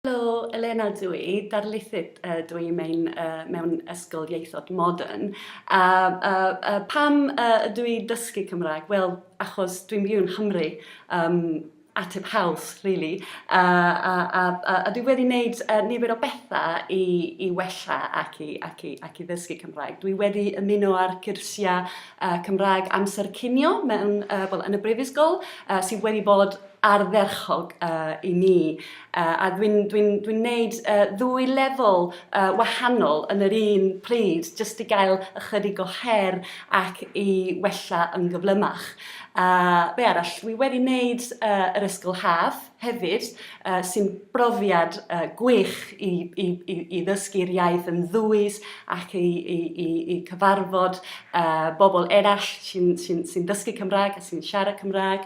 Helo, Helena dwi, darlithydd dwi mewn ysgol ieithod modern. Pam dwi dysgu Cymraeg? Wel, achos dwi'n byw yn Nghymru, ateb haws, really. A dwi wedi gwneud nifer o bethau i wella ac i ddysgu Cymraeg. Dwi wedi ymuno ar cyrsiau Cymraeg amser cinio yn y brifysgol, sydd wedi bod ardderchog i ni. A dwi'n gwneud ddwy lefel wahanol yn yr un pryd, jyst i gael ychydig o her ac i wella yn gyflymach. Be arall, dwi wedi gwneud yr ysgol haf hefyd, sy'n brofiad gwych i ddysgu'r iaith yn ddwys ac i cyfarfod bobl eraill sy'n dysgu Cymraeg a sy'n siarad Cymraeg.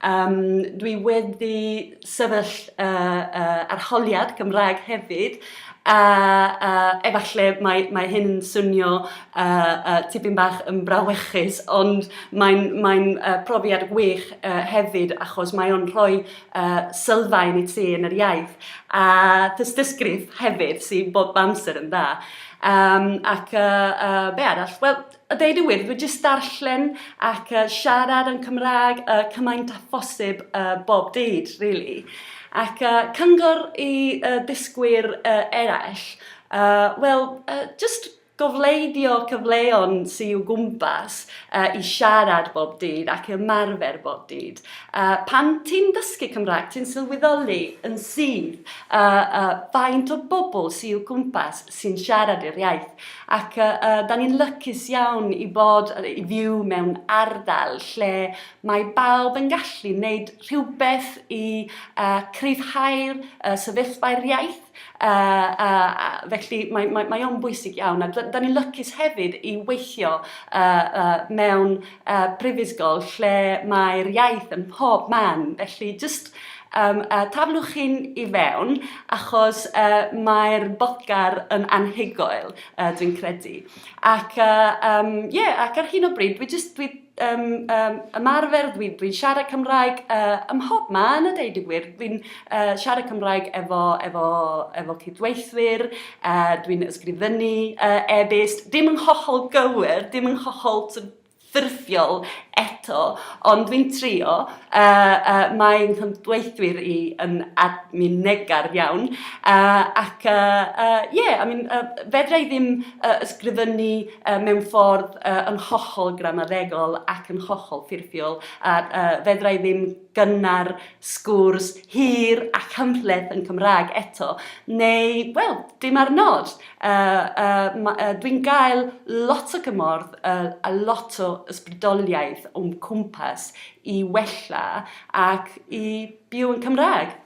Dwi wedi sefyll arholiad Cymraeg hefyd, efallai mae hyn yn swnio tipyn bach yn brawychus, ond mae'n profiad gwych hefyd achos mae o'n rhoi sylfaen i ti yn yr iaith a dysgrif hefyd sy'n bob amser yn dda. Be arall? Wel, a deud y wir, dwi jyst darllen ac siarad yn Cymraeg cymaint â phosib bob dydd, really. Ac cyngor i dysgwyr eraill, wel, jyst gofleidio cyfleon sy'n i'w gwmpas i siarad bob dydd ac ymarfer bob dydd. Pan ti'n dysgu Cymraeg, ti'n sylweddoli yn sydd faint o bobl sy'n i'w gwmpas sy'n siarad i'r iaith. Ac da ni'n lycus iawn i fyw mewn ardal lle mae bawb yn gallu wneud rhywbeth i cryfhau'r sefyllfa'r iaith. Felly mae o'n bwysig iawn. Da ni'n lycus hefyd i weithio mewn brifysgol lle mae'r iaith yn pob man. Felly jyst taflwch chi'n i fewn achos mae'r bodgar yn anhygoel, dwi'n credu. Ac ar hyn o bryd, dwi ymarfer, dwi'n siarad Cymraeg ym mhob man a deud y gwir. Dwi'n siarad Cymraeg efo cydweithwyr, dwi'n ysgrifennu e-byst, dim yn hollol gywir, dim yn hollol ffurfiol eto, ond dwi'n trio. Mae'n cydweithwyr i yn admunegar iawn. Fedra i ddim ysgrifennu mewn ffordd yn hollol gramaddegol ac yn hollol ffurfiol. Fedra i ddim gynnar sgwrs hir a cymhleth yn Cymraeg eto. Neu, wel, dim ar nod. Dwi'n gael lot o gymorth a lot o ysbrydoliaeth o'n cwmpas i wella ac i byw yn Cymraeg.